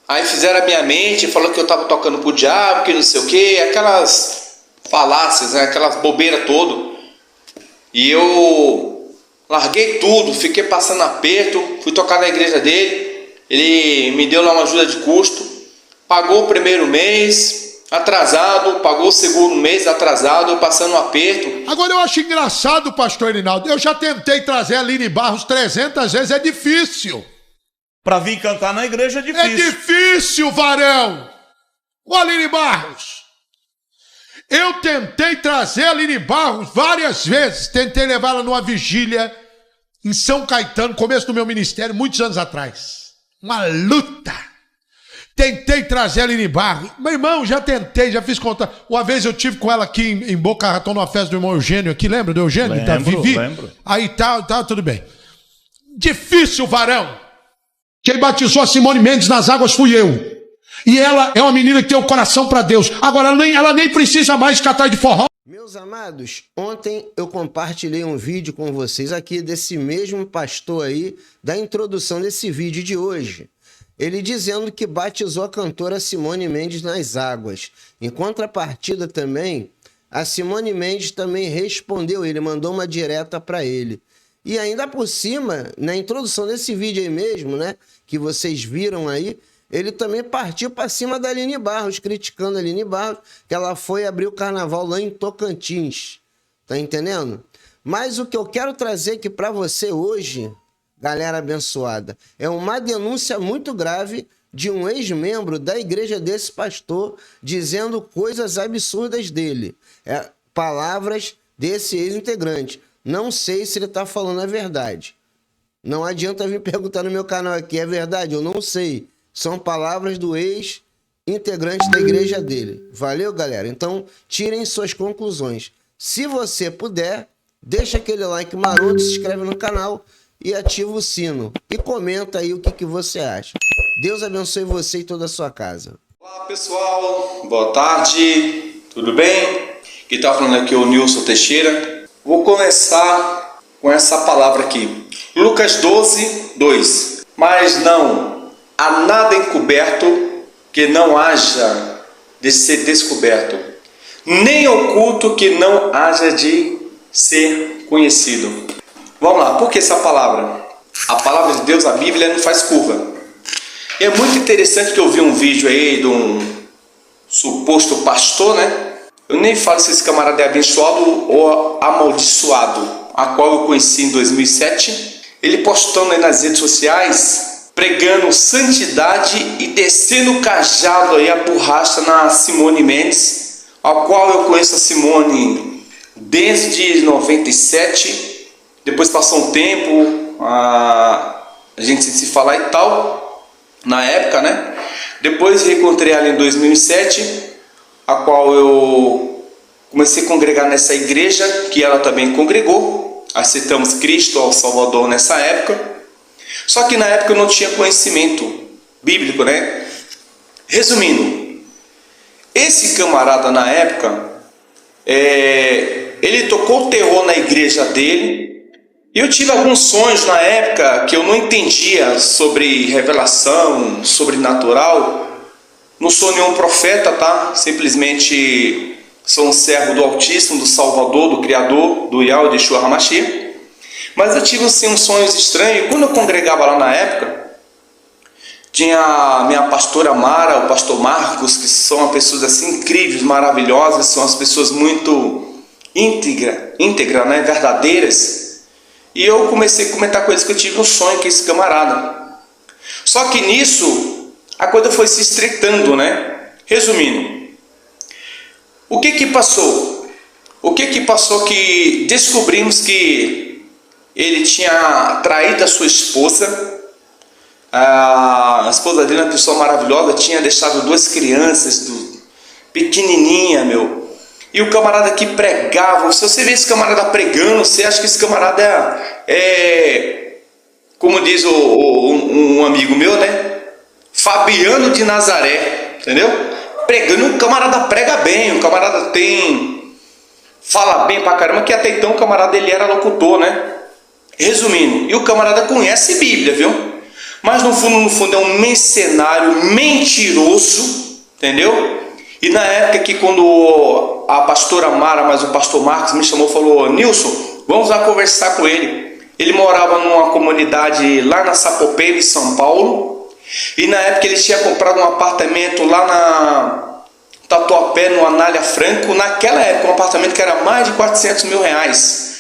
Aí fizeram a minha mente, falou que eu tava tocando pro diabo, que não sei o que, aquelas falácias, né? Aquelas bobeiras todo. E eu larguei tudo, fiquei passando aperto, fui tocar na igreja dele. Ele me deu lá uma ajuda de custo, pagou o primeiro mês atrasado, pagou o segundo mês atrasado, eu passando um aperto. Agora eu acho engraçado, pastor Rinaldo, eu já tentei trazer a Aline Barros 300 vezes, é difícil. Pra vir cantar na igreja é difícil. É difícil, varão. Ô Aline Barros, eu tentei trazer a Aline Barros várias vezes, tentei levá-la numa vigília em São Caetano, começo do meu ministério, muitos anos atrás. Uma luta. Tentei trazer a Aline Barros. Meu irmão, já tentei, já fiz conta. Uma vez eu tive com ela aqui em Boca Raton, numa festa do irmão Eugênio aqui, lembra do Eugênio? Lembro. Aí tá, tudo bem. Difícil, varão. Quem batizou a Simone Mendes nas águas fui eu. E ela é uma menina que tem o coração para Deus. Agora ela nem precisa mais cantar de forró. Meus amados, ontem eu compartilhei um vídeo com vocês aqui desse mesmo pastor aí, da introdução desse vídeo de hoje. Ele dizendo que batizou a cantora Simone Mendes nas águas. Em contrapartida também, a Simone Mendes também respondeu, ele mandou uma direta para ele. E ainda por cima, na introdução desse vídeo aí mesmo, né, que vocês viram aí, ele também partiu para cima da Aline Barros, criticando a Aline Barros, que ela foi abrir o carnaval lá em Tocantins. Tá entendendo? Mas o que eu quero trazer aqui para você hoje, galera abençoada, é uma denúncia muito grave de um ex-membro da igreja desse pastor dizendo coisas absurdas dele. Palavras desse ex-integrante. Não sei se ele está falando a verdade. Não adianta vir perguntar no meu canal aqui, é verdade? Eu não sei. São palavras do ex-integrante da igreja dele. Valeu, galera? Então, tirem suas conclusões. Se você puder, deixa aquele like maroto, se inscreve no canal e ativa o sino. E comenta aí o que você acha. Deus abençoe você e toda a sua casa. Olá, pessoal. Boa tarde. Tudo bem? Quem está falando aqui é o Nilson Teixeira. Vou começar com essa palavra aqui. Lucas 12, 2. Mas não há nada encoberto que não haja de ser descoberto, nem oculto que não haja de ser conhecido. Vamos lá, por que essa palavra? A palavra de Deus, a Bíblia, não faz curva. E é muito interessante que eu vi um vídeo aí de um suposto pastor, né? Eu nem falo se esse camarada é abençoado ou amaldiçoado, a qual eu conheci em 2007. Ele postando aí nas redes sociais, pregando santidade e descendo o cajado aí, a borracha na Simone Mendes, a qual eu conheço a Simone desde 97. Depois passou um tempo, a gente se falar e tal, na época, né? Depois reencontrei ela em 2007, a qual eu comecei a congregar nessa igreja, que ela também congregou. Aceitamos Cristo ao Salvador nessa época. Só que na época eu não tinha conhecimento bíblico, né? Resumindo, esse camarada na época, ele tocou terror na igreja dele. E eu tive alguns sonhos na época que eu não entendia sobre revelação, sobrenatural. Não sou nenhum profeta, tá? Simplesmente sou um servo do Altíssimo, do Salvador, do Criador, do Yahweh de Yeshua HaMashiach. Mas eu tive assim, uns sonhos estranhos. Quando eu congregava lá na época, tinha a minha pastora Mara, o pastor Marcos, que são pessoas assim incríveis, maravilhosas, são as pessoas muito íntegra, né? Verdadeiras. E eu comecei a comentar com eles que eu tive um sonho com esse camarada. Só que nisso, a coisa foi se estreitando, né? Resumindo, o que passou? O que passou que descobrimos que ele tinha traído a sua esposa. A esposa dele, uma pessoa maravilhosa, tinha deixado 2 crianças, pequenininha, meu. E o camarada que pregava, se você vê esse camarada pregando, você acha que esse camarada como diz um amigo meu, né? Fabiano de Nazaré, entendeu? Pregando, o camarada prega bem, o camarada fala bem pra caramba, que até então o camarada ele era locutor, né? Resumindo, e o camarada conhece Bíblia, viu? Mas no fundo é um mercenário mentiroso, entendeu? E na época que quando a pastora Mara, mas o pastor Marcos me chamou, falou: Nilson, vamos lá conversar com ele. Ele morava numa comunidade lá na Sapopemba, em São Paulo. E na época ele tinha comprado um apartamento lá na Tatuapé, no Anália Franco. Naquela época, um apartamento que era mais de 400 mil reais.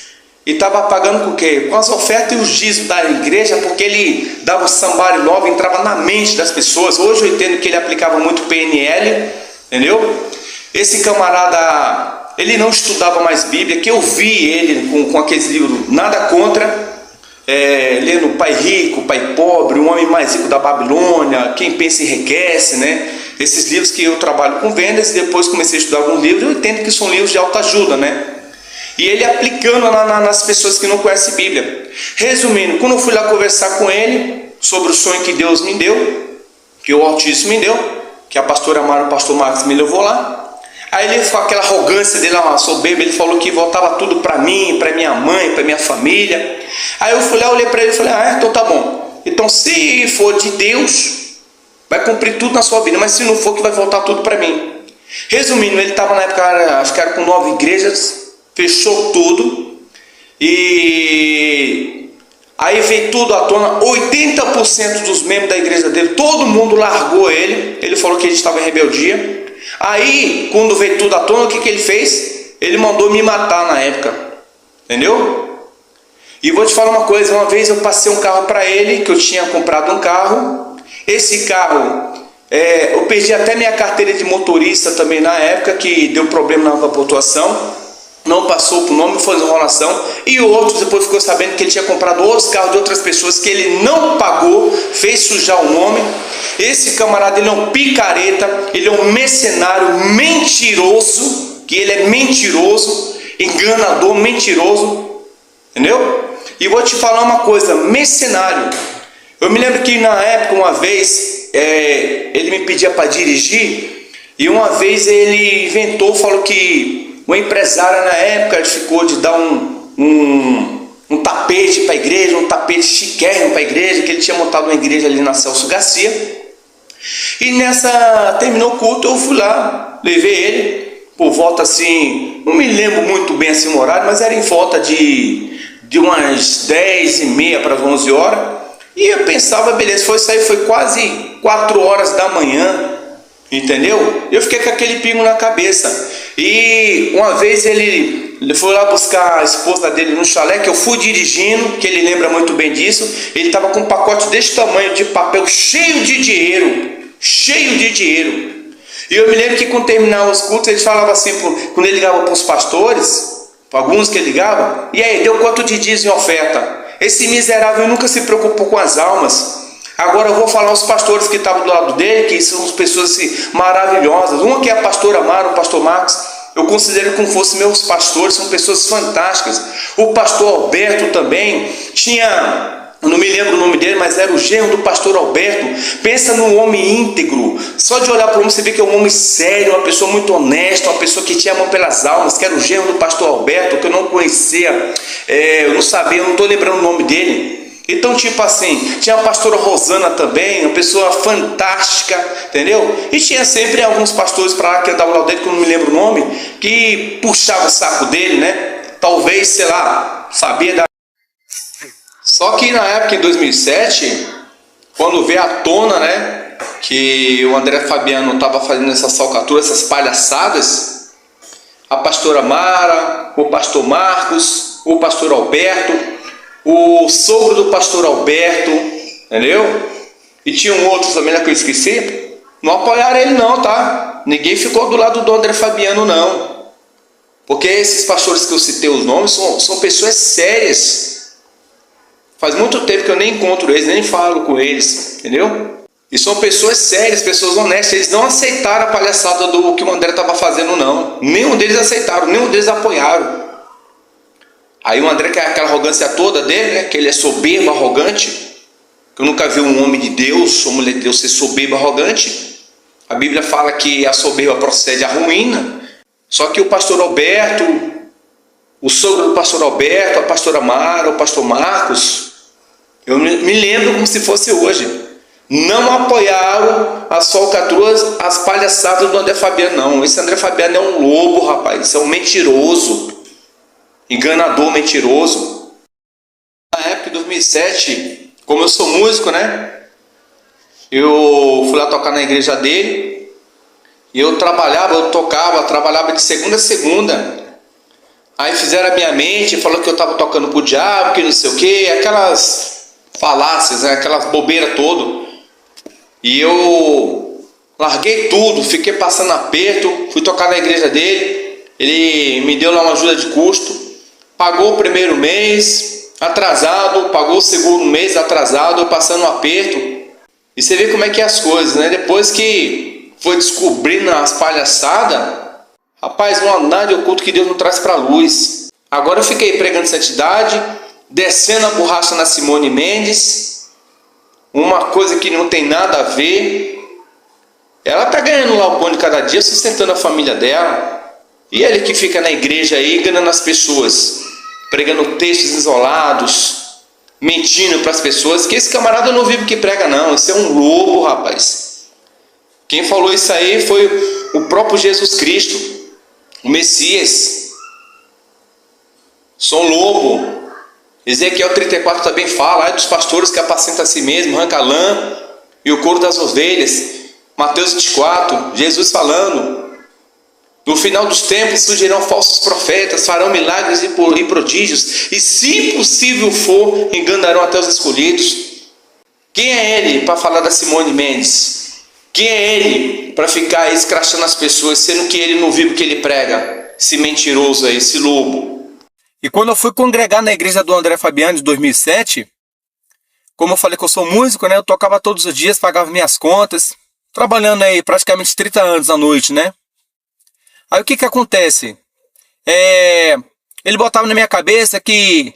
E estava pagando com o quê? Com as ofertas e os dízimos da igreja, porque ele dava o somebody love, entrava na mente das pessoas. Hoje eu entendo que ele aplicava muito PNL, entendeu? Esse camarada, ele não estudava mais Bíblia, que eu vi ele com aqueles livros, nada contra, lendo Pai Rico, Pai Pobre, O Homem Mais Rico da Babilônia, Quem Pensa Enriquece, né? Esses livros que eu trabalho com vendas, e depois comecei a estudar alguns livros, eu entendo que são livros de autoajuda, né? E ele aplicando nas pessoas que não conhecem Bíblia. Resumindo, quando eu fui lá conversar com ele sobre o sonho que Deus me deu, que o Altíssimo me deu, que a pastora Mara e o pastor Marcos me levou lá, aí ele, com aquela arrogância dele, uma soberba, ele falou que voltava tudo para mim, para minha mãe, para minha família. Aí eu fui lá, olhei para ele e falei: então tá bom. Então se for de Deus, vai cumprir tudo na sua vida, mas se não for, que vai voltar tudo para mim. Resumindo, ele estava na época, acho que era com 9 igrejas, fechou tudo, e aí veio tudo à tona. 80% dos membros da igreja dele, todo mundo largou ele. Ele falou que ele estava em rebeldia. Aí, quando veio tudo à tona, o que ele fez? Ele mandou me matar na época, entendeu? E vou te falar uma coisa: uma vez eu passei um carro para ele, que eu tinha comprado um carro. Esse carro, eu perdi até minha carteira de motorista também na época, que deu problema na pontuação. Não passou por nome, foi enrolação. E outros depois ficou sabendo que ele tinha comprado outros carros de outras pessoas que ele não pagou, fez sujar o nome. Esse camarada, ele é um picareta, ele é um mercenário mentiroso, que ele é mentiroso, enganador, mentiroso, entendeu? E vou te falar uma coisa: mercenário. Eu me lembro que na época, uma vez, ele me pedia para dirigir, e uma vez ele inventou, falou que o empresário na época ficou de dar um tapete para a igreja, um tapete chiquérrimo para a igreja, que ele tinha montado uma igreja ali na Celso Garcia. E terminou o culto, eu fui lá, levei ele, por volta assim, não me lembro muito bem assim o horário, mas era em volta de umas 10h30 para as 11 horas. E eu pensava, beleza, foi quase 4 horas da manhã, entendeu? Eu fiquei com aquele pingo na cabeça. E uma vez ele foi lá buscar a esposa dele no chalé, que eu fui dirigindo, que ele lembra muito bem disso. Ele estava com um pacote desse tamanho de papel, cheio de dinheiro. E eu me lembro que quando terminava os cultos, ele falava assim, quando ele ligava para os pastores, para alguns que ele ligava: e aí, deu quanto de dízimo em oferta? Esse miserável nunca se preocupou com as almas. Agora eu vou falar os pastores que estavam do lado dele, que são pessoas assim, maravilhosas. Uma que é a pastora Mara, o pastor Marcos, eu considero como fossem meus pastores, são pessoas fantásticas. O pastor Alberto também tinha, eu não me lembro o nome dele, mas era o genro do pastor Alberto. Pensa num homem íntegro. Só de olhar para o homem você vê que é um homem sério, uma pessoa muito honesta, uma pessoa que tinha amor pelas almas, que era o genro do pastor Alberto, que eu não conhecia, eu não sabia, eu não estou lembrando o nome dele. Então, tipo assim, tinha a pastora Rosana também, uma pessoa fantástica, entendeu? E tinha sempre alguns pastores para lá que andavam lá dentro, que eu não me lembro o nome, que puxava o saco dele, né? Talvez, sei lá, sabia da... Só que na época, em 2007, quando veio à tona, né, que o André Fabiano estava fazendo essas falcatruas, essas palhaçadas, a pastora Mara, o pastor Marcos, o pastor Alberto, o sogro do pastor Alberto, entendeu? E tinha um outro também, que eu esqueci, não apoiaram ele não, tá? Ninguém ficou do lado do André Fabiano não, porque esses pastores que eu citei os nomes são pessoas sérias. Faz muito tempo que eu nem encontro eles, nem falo com eles, entendeu? E são pessoas sérias, pessoas honestas. Eles não aceitaram a palhaçada do que o André estava fazendo não, nenhum deles aceitaram, nenhum deles apoiaram. Aí o André, que é aquela arrogância toda dele, né? Que ele é soberbo, arrogante. Que eu nunca vi um homem de Deus, uma mulher de Deus ser soberbo, arrogante. A Bíblia fala que a soberba procede à ruína. Só que o pastor Alberto, o sogro do pastor Alberto, a pastora Mara, o pastor Marcos, Eu me lembro como se fosse hoje. Não apoiaram as falcatruas, as palhaçadas do André Fabiano, não. Esse André Fabiano é um lobo, rapaz. Isso é um mentiroso. Enganador, mentiroso. Na época de 2007, como eu sou músico, né? Eu fui lá tocar na igreja dele. E eu trabalhava de segunda a segunda. Aí fizeram a minha mente, falou que eu estava tocando pro diabo, que não sei o que, aquelas falácias, né? Aquelas bobeiras todas. E eu larguei tudo, fiquei passando aperto, fui tocar na igreja dele, ele me deu lá uma ajuda de custo, pagou o primeiro mês atrasado, pagou o segundo mês atrasado, eu passando um aperto. E você vê como é que é as coisas, né? Depois que foi descobrindo as palhaçadas, rapaz, não há nada de oculto que Deus não traz para a luz. Agora eu fiquei pregando santidade, descendo a borracha na Simone Mendes, uma coisa que não tem nada a ver. Ela tá ganhando lá o pão de cada dia, sustentando a família dela. E ele que fica na igreja aí, enganando as pessoas, pregando textos isolados, mentindo para as pessoas, que esse camarada não vive o que prega não. Isso é um lobo, rapaz. Quem falou isso aí foi o próprio Jesus Cristo, o Messias. Sou um lobo. Ezequiel 34 também fala, dos pastores que apacentam a si mesmo, arranca a lã e o couro das ovelhas. Mateus 24, Jesus falando, no final dos tempos surgirão falsos profetas, farão milagres e prodígios, e se possível for, enganarão até os escolhidos. Quem é ele para falar da Simone Mendes? Quem é ele para ficar escrachando as pessoas, sendo que ele não vive o que ele prega? Esse mentiroso aí, esse lobo. E quando eu fui congregar na igreja do André Fabiano de 2007, como eu falei que eu sou músico, né? Eu tocava todos os dias, pagava minhas contas, trabalhando aí praticamente 30 anos à noite, né? Aí o que que acontece? Ele botava na minha cabeça que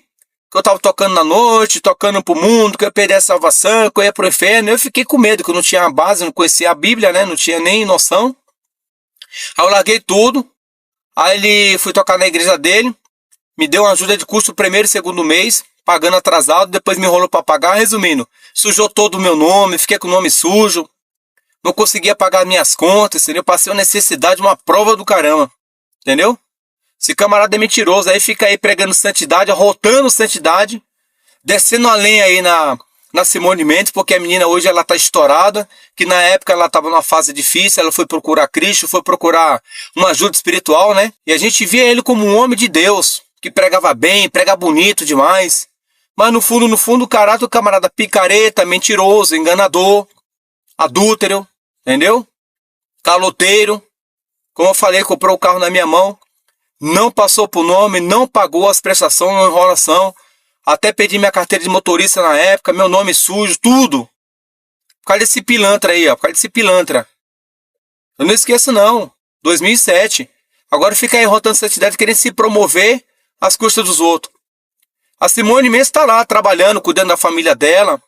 eu tava tocando na noite, tocando pro mundo, que eu ia perder a salvação, que eu ia pro inferno. Eu fiquei com medo, que eu não tinha base, não conhecia a Bíblia, né? Não tinha nem noção. Aí eu larguei tudo. Aí ele fui tocar na igreja dele. Me deu uma ajuda de custo o primeiro e segundo mês, pagando atrasado, depois me enrolou para pagar. Resumindo, sujou todo o meu nome, fiquei com o nome sujo, não conseguia pagar minhas contas, entendeu? Passei uma necessidade, uma prova do caramba, entendeu? Esse camarada é mentiroso, aí fica aí pregando santidade, arrotando santidade, descendo a lenha aí na Simone Mendes, porque a menina hoje ela tá estourada, que na época ela estava numa fase difícil, ela foi procurar Cristo, foi procurar uma ajuda espiritual, né? E a gente via ele como um homem de Deus, que pregava bem, prega bonito demais. Mas no fundo, o caráter do camarada picareta, mentiroso, enganador, adúltero, entendeu? Caloteiro. Como eu falei, comprou o carro na minha mão, não passou por nome, não pagou as prestações, enrolação. Até perdi minha carteira de motorista na época, meu nome sujo, tudo. Por causa desse pilantra aí, ó, por causa desse pilantra. Eu não esqueço não, 2007. Agora fica aí rotando santidade, querendo se promover às custas dos outros. A Simone mesmo está lá, trabalhando, cuidando da família dela.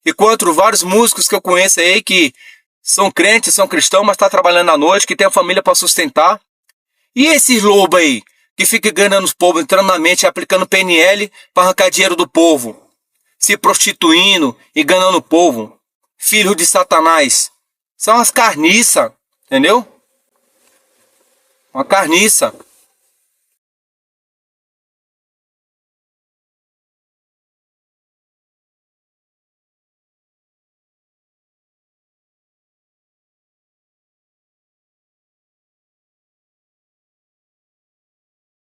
Enquanto vários músicos que eu conheço aí, que são crentes, são cristãos, mas estão trabalhando à noite, que tem a família para sustentar. E esses lobos aí, que ficam enganando os povos, entrando na mente, aplicando PNL para arrancar dinheiro do povo. Se prostituindo, enganando o povo. Filho de Satanás. São umas carniças, entendeu? Uma carniça.